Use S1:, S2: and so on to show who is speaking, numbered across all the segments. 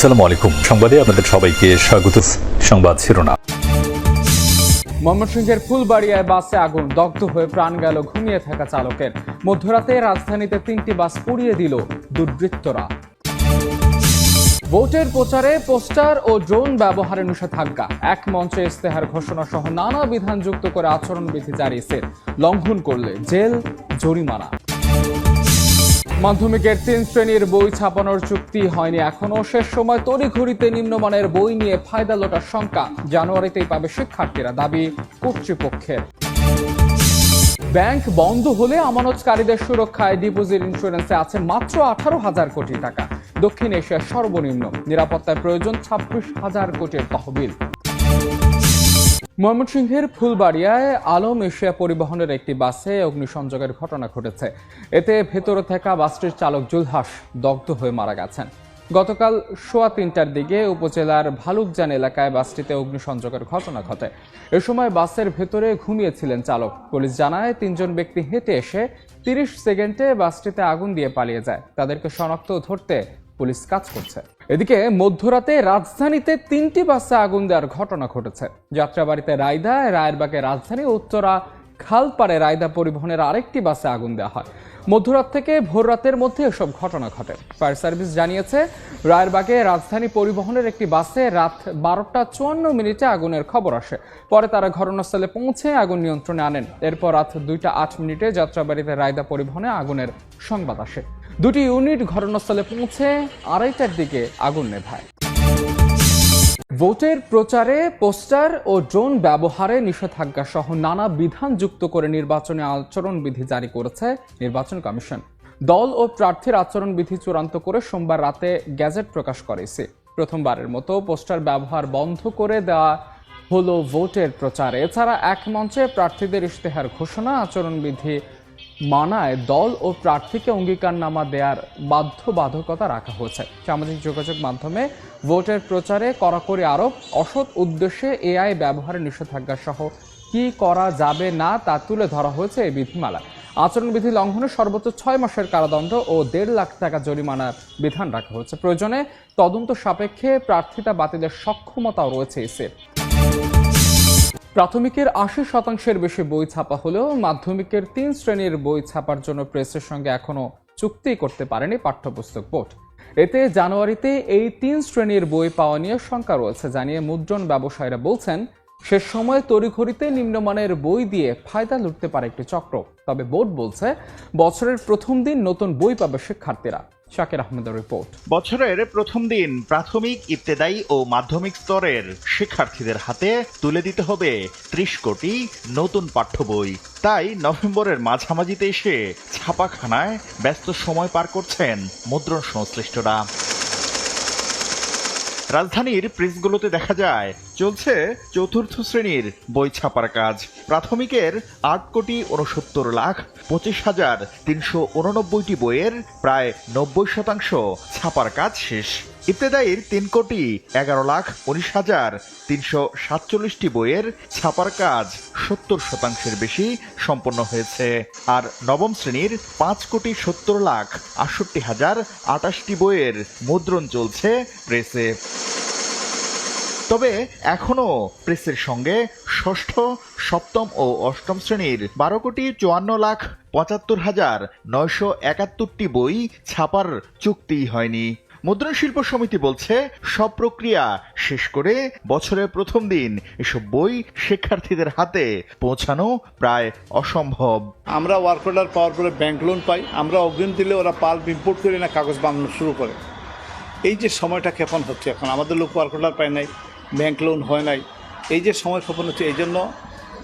S1: আসসালামু আলাইকুম। সংবাদে আপনাদের সবাইকে স্বাগত। সংবাদ শিরোনাম।
S2: ময়মনসিংহের ফুলবাড়িয়ায় বাসে আগুন, দগ্ধ হয়ে প্রাণ গেল ঘুমিয়ে থাকা চালকের। মধ্যরাতে রাজধানীতে 3টি বাস পুড়িয়ে দিল দুর্বৃত্তরা। ভোটের প্রচারে পোস্টার ও ড্রোন ব্যবহারে নিষেধাজ্ঞা, এক মঞ্চে ইশতেহার ঘোষণা সহ নানা বিধান যুক্ত করে আচরণবিধি জারি, লঙ্ঘন করলে জেল, জরিমানা। মাধ্যমিকের 3 শ্রেণীর বই ছাপানোর চুক্তি হয়নি এখনো, শেষ সময় তড়িঘড়িতে নিম্নমানের বই নিয়ে ফায়দা লোটার শঙ্কা, জানুয়ারিতেই পাবে শিক্ষার্থীরা, দাবি কর্তৃপক্ষের। ব্যাংক বন্ধ হলে আমানতকারীদের সুরক্ষায় ডিপোজিট ইন্স্যুরেন্সে আছে মাত্র 18,000 কোটি টাকা, দক্ষিণ এশিয়ার সর্বনিম্ন, নিরাপত্তায় প্রয়োজন 26,000 কোটির তহবিল। ময়মনসিংহের ফুলবাড়িয়ায় আলম এশিয়া পরিবহনের একটি বাসে অগ্নিসংযোগের ঘটনা ঘটেছে। এতে ভেতরে থাকা বাসটির চালক জুলহাস দগ্ধ হয়ে মারা গেছেন। গতকাল সোয়া 3টার দিকে উপজেলার ভালুকজান এলাকায় বাসটিতে অগ্নিসংযোগের ঘটনা ঘটে। এ সময় বাসের ভেতরে ঘুমিয়েছিলেন চালক। পুলিশ জানায় 3 জন ব্যক্তি হেঁটে এসে 30 সেকেন্ডে বাসটিতে আগুন দিয়ে পালিয়ে যায়। তাদেরকে শনাক্ত ধরতে পুলিশ কাজ করছে। এদিকে মধ্যরাতে রাজধানীতে 3টি বাসে আগুন দেওয়ার ঘটনা ঘটেছে। যাত্রাবাড়িতে রায়দা, রায়েরবাগে রাজধানী, উত্তরা খালপাড়ে রায়দা পরিবহনের আরেকটি বাসে আগুন দেওয়া হয়। মধ্যরাত থেকে ভোর রাতের মধ্যে এসব ঘটনা ঘটে। ফায়ার সার্ভিস জানিয়েছে, রায়েরবাগে রাজধানী পরিবহনের একটি বাসে রাত 12টা 54 মিনিটে আগুনের খবর আসে। পরে তারা ঘটনাস্থলে পৌঁছে আগুন নিয়ন্ত্রণে আনেন। এরপর রাত 2টা 8 মিনিটে যাত্রাবাড়িতে রায়দা পরিবহনে আগুনের সংবাদ আসে। 2টি ইউনিট ঘটনাস্থলে পৌঁছে 2:30টার দিকে আগুন নেভায়। ভোটের প্রচারে পোস্টার ও ড্রোন ব্যবহারে নিষেধাজ্ঞা সহ নানা বিধান যুক্ত করে নির্বাচনী আচরণবিধি জারি করেছে নির্বাচন কমিশন। দল ও প্রার্থীর আচরণবিধি চূড়ান্ত করে সোমবার রাতে গ্যাজেট প্রকাশ করেছে। প্রথমবারের মতো পোস্টার ব্যবহার বন্ধ করে দেওয়া হলো ভোটের প্রচারে। এছাড়া এক মঞ্চে প্রার্থীদের ইশতেহার ঘোষণা, আচরণবিধি মানায় দল ও প্রার্থীকে অঙ্গীকারনামা দেওয়ার বাধ্যবাধকতা রাখা হয়েছে। সামাজিক যোগাযোগ মাধ্যমে ভোটের প্রচারে কড়াকড়ি আরোপ, অসৎ উদ্দেশ্যে এআই ব্যবহারের নিষেধাজ্ঞা সহ কি করা যাবে না তা তুলে ধরা হয়েছে এই বিধিমালা। আচরণবিধি লঙ্ঘনে সর্বোচ্চ 6 মাসের কারাদণ্ড ও 1.5 লাখ টাকা জরিমানার বিধান রাখা হয়েছে। প্রয়োজনে তদন্ত সাপেক্ষে প্রার্থিতা বাতিলের সক্ষমতাও রয়েছে এসে। প্রাথমিকের 80% বেশি বই ছাপা হলেও মাধ্যমিকের 3 শ্রেণীর বই ছাপার জন্য প্রেসের সঙ্গে এখনো চুক্তি করতে পারেনি পাঠ্যপুস্তক বোর্ড। এতে জানুয়ারিতে এই 3 শ্রেণীর বই পাওয়া নিয়ে শঙ্কা রয়েছে জানিয়ে মুদ্রণ ব্যবসায়ীরা বলছেন, শেষ সময় তড়িঘড়িতে নিম্নমানের বই দিয়ে ফায়দা লুটতে পারে একটি চক্র। তবে বোর্ড বলছে, বছরের প্রথম দিন নতুন বই পাবে শিক্ষার্থীরা। শাকির আহমেদের রিপোর্ট।
S3: বছরের প্রথম দিন প্রাথমিক, ইবতেদায়ী ও মাধ্যমিক স্তরের শিক্ষার্থীদের হাতে তুলে দিতে হবে 30 কোটি নতুন পাঠ্য বই। তাই নভেম্বরের মাঝামাঝিতে এসে ছাপাখানায় ব্যস্ত সময় পার করছেন মুদ্রণ সংশ্লিষ্টরা। রাজধানীর প্রেসগুলোতে দেখা যায় চলছে 4র্থ শ্রেণীর বই ছাপার কাজ। প্রাথমিকের 8,69,25,389টি বইয়ের প্রায় 90% ছাপার কাজ শেষ। ইবতেদায়ীর 3,11,19,347টি বইয়ের ছাপার কাজ 70% বেশি সম্পন্ন হয়েছে। আর নবম শ্রেণীর 5,70,68,028টি বইয়ের মুদ্রণ চলছে প্রেসে। তবে এখনো প্রেসের সঙ্গে ষষ্ঠ, সপ্তম ও অষ্টম শ্রেণীর 12,54,75,971টি বই ছাপার চুক্তি হয়নি। মুদ্রণ শিল্প সমিতি বলছে, সব প্রক্রিয়া শেষ করে বছরের প্রথম দিন এসব বই শিক্ষার্থীদের হাতে পৌঁছানো প্রায় অসম্ভব।
S4: আমরা ওয়ার্ক অর্ডার পাওয়ার পরে ব্যাংক লোন পাই, আমরা অগ্রিম দিলে ওরা পাল্প ইম্পোর্ট করে না কাগজ বানানো শুরু করে। এই যে সময়টা ক্ষেপণ হচ্ছে, এখন আমাদের লোক ওয়ার্ক অর্ডার পায় নাই, ব্যাংক লোন হয় নাই, এই যে সময় ক্ষেপণ হচ্ছে, এই জন্য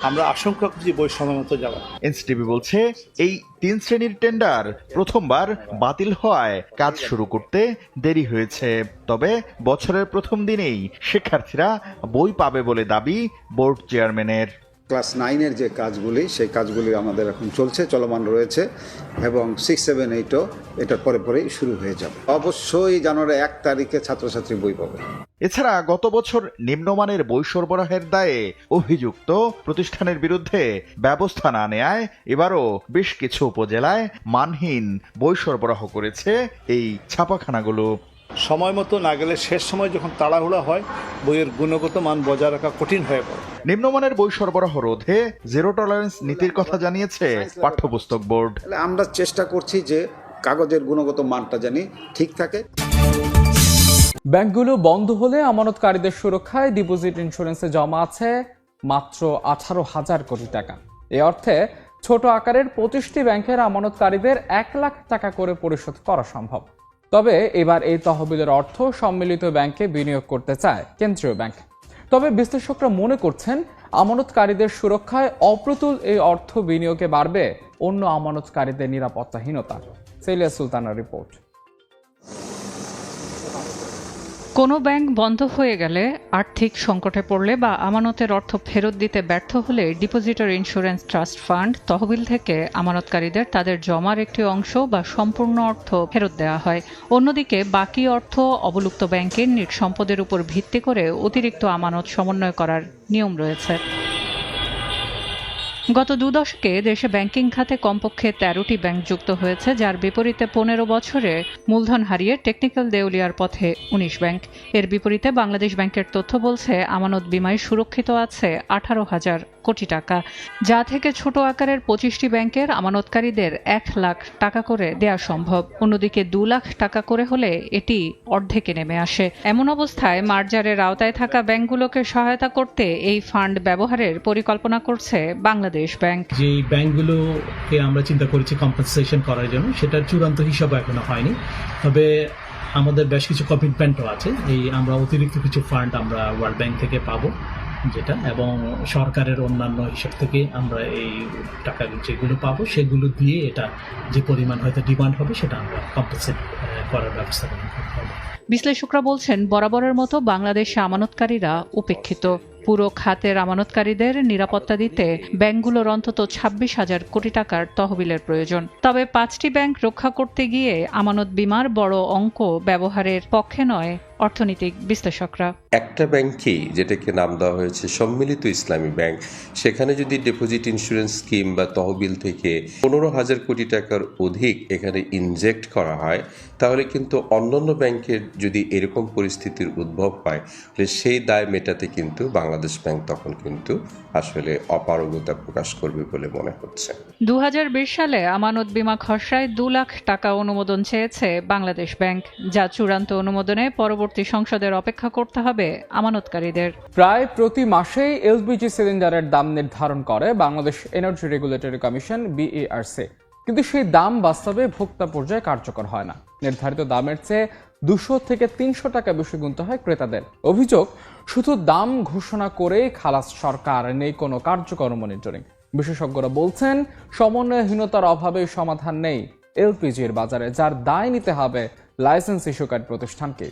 S4: আমরা আশঙ্কা করছি বই সময় মতো যাওয়া।
S3: এনসিটিভি বলছে, এই 3 শ্রেণীর টেন্ডার প্রথমবার বাতিল হওয়ায় কাজ শুরু করতে দেরি হয়েছে। তবে বছরের প্রথম দিনেই শিক্ষার্থীরা বই পাবে বলে দাবি বোর্ড চেয়ারম্যানের।
S5: ক্লাস 9-এর যে কাজগুলি, সেই কাজগুলি আমাদের এখন চলছে, চলমান রয়েছে, এবং 6, 7, 8ও এটার পরে পরেই শুরু হয়ে যাবে। অবশ্যই জানুয়ারি 1 তারিখে ছাত্রছাত্রী বই পাবে।
S3: এছাড়া গত বছর নিম্নমানের বই সরবরাহের দায়ে অভিযুক্ত প্রতিষ্ঠানের বিরুদ্ধে ব্যবস্থা না নেয়ায় এবারও বেশ কিছু উপজেলায় মানহীন বই সরবরাহ করেছে এই ছাপাখানাগুলো।
S4: সময় মতো না গেলে শেষ সময় যখন তাড়াহুড়া হয় বইয়ের গুণগত মান বজায় রাখা কঠিন হয়ে পড়ে।
S3: নিম্নমানের বই সরবরাহ রোধে জিরো টলারেন্স নীতির কথা জানিয়েছে পাঠ্যপুস্তক বোর্ড।
S5: তাহলে আমরা চেষ্টা করছি যে কাগজের গুণগত মানটা জানি ঠিক থাকে।
S2: ব্যাংকগুলো বন্ধ হলে আমানতকারীদের সুরক্ষায় ডিপোজিট ইন্স্যুরেন্সে জমা আছে মাত্র 18,000 কোটি টাকা। এ অর্থে ছোট আকারের 25টি ব্যাংকের আমানতকারীদের 1 লাখ টাকা করে পরিশোধ করা সম্ভব। তবে এবার এই তহবিলের অর্থ সম্মিলিত ব্যাংকে বিনিয়োগ করতে চায় কেন্দ্রীয় ব্যাংক। তবে বিশ্লেষকরা মনে করছেন আমানতকারীদের সুরক্ষায় অপ্রতুল এই অর্থ বিনিয়োগে বাড়বে অন্য আমানতকারীদের নিরাপত্তাহীনতা। সেলিয়া সুলতানার রিপোর্ট।
S6: কোনো ব্যাংক বন্ধ হয়ে গেলে, আর্থিক সংকটে পড়লে বা আমানতের অর্থ ফেরত দিতে ব্যর্থ হলে ডিপোজিটর ইন্স্যুরেন্স ট্রাস্ট ফান্ড তহবিল থেকে আমানতকারীদের তাদের জমার একটি অংশ বা সম্পূর্ণ অর্থ ফেরত দেওয়া হয়। অন্যদিকে বাকি অর্থ অবলুপ্ত ব্যাংকের নিট সম্পদের উপর ভিত্তি করে অতিরিক্ত আমানত সমন্বয় করার নিয়ম রয়েছে। গত 2 দশকে দেশে ব্যাংকিং খাতে কমপক্ষে 13টি ব্যাংক যুক্ত হয়েছে, যার বিপরীতে 15 বছরে মূলধন হারিয়ে টেকনিক্যাল দেউলিয়ার পথে 19 ব্যাংক। এর বিপরীতে বাংলাদেশ ব্যাংকের তথ্য বলছে আমানত বীমায় সুরক্ষিত আছে 18,000 কোটি টাকা, যা থেকে ছোট আকারের 25টি ব্যাংকের আমানতকারীদের 1 লাখ টাকা করে দেয়া সম্ভব। অন্যদিকে 2 লাখ টাকা করে হলে এটি অর্ধেকে নেমে আসে। এমন অবস্থায় মার্জারের আওতায় থাকা ব্যাংকগুলোকে সহায়তা করতে এই ফান্ড ব্যবহারের পরিকল্পনা করছে বাংলাদেশ ব্যাংক।
S7: যে ব্যাংকগুলোকে আমরা চিন্তা করেছি কম্পেনসেশন করার জন্য, সেটার চূড়ান্ত হিসাব এখনো হয়নি। তবে আমাদের বেশ কিছু কমিটমেন্টও আছে। আমরা অতিরিক্ত কিছু ফান্ড আমরা ওয়ার্ল্ড ব্যাংক থেকে পাবো যেটা, এবং সরকারের অন্যান্য হিসাব থেকে আমরা এই টাকা যেগুলো পাবো সেগুলো দিয়ে এটা যে পরিমাণ হয়তো ডিমান্ড হবে সেটা আমরা কম্পেনসেট করার ব্যবস্থা করতে হবে।
S6: বিশ্লেষকরা বলছেন বরাবরের মতো বাংলাদেশে আমানতকারীরা উপেক্ষিত। পুরো খাতের আমানতকারীদের নিরাপত্তা দিতে ব্যাংকগুলোর অন্তত 26,000 কোটি টাকার তহবিলের প্রয়োজন। তবে 5টি ব্যাংক রক্ষা করতে গিয়ে আমানত বীমার বড় অঙ্ক ব্যবহারের পক্ষে নয় অর্থনৈতিক বিশ্লেষকরা।
S8: একটা ব্যাংকেই, যেটাকে নাম দেওয়া হয়েছে সম্মিলিত ইসলামী ব্যাংক, সেখানে যদি ডিপোজিট ইন্স্যুরেন্স স্কিম বা তহবিল থেকে 15,000 কোটি টাকার অধিক এখানে ইনজেক্ট করা হয়, তাহলে কিন্তু অন্যান্য ব্যাংকের যদি এরকম পরিস্থিতির উদ্ভব হয়, তাহলে সেই দায় মেটাতে কিন্তু বাংলাদেশ ব্যাংক তখন কিন্তু আসলে অপারগতা প্রকাশ করবে বলে মনে হচ্ছে।
S6: 2020 সালে আমানত বীমা খসড়ায় 2 লাখ টাকা অনুমোদন চেয়েছে বাংলাদেশ ব্যাংক, যা চূড়ান্ত অনুমোদনে পরবর্তী সংসদের অপেক্ষা করতে হবে আমানতকারীদের।
S2: প্রায় প্রতি মাসেই এলপিজি সিলিন্ডারের দাম নির্ধারণ করে Bangladesh energy regulatory commission BERC, কিন্তু সেই দাম বাস্তবে ভোক্তা পর্যায়ে কার্যকর হয় না। নির্ধারিত দামের চেয়ে 200 থেকে 300 টাকা বেশি গুনতে হয় ক্রেতাদের। অভিযোগ, শুধু দাম ঘোষণা করেই খালাস সরকার, নেই কোনো কার্যকর মনিটরিং। বিশেষজ্ঞরা বলছেন সমন্বয়হীনতার অভাবে সমাধান নেই এলপিজির বাজারে, যার দায় নিতে হবে লাইসেন্স ইস্যুকারী প্রতিষ্ঠানকে।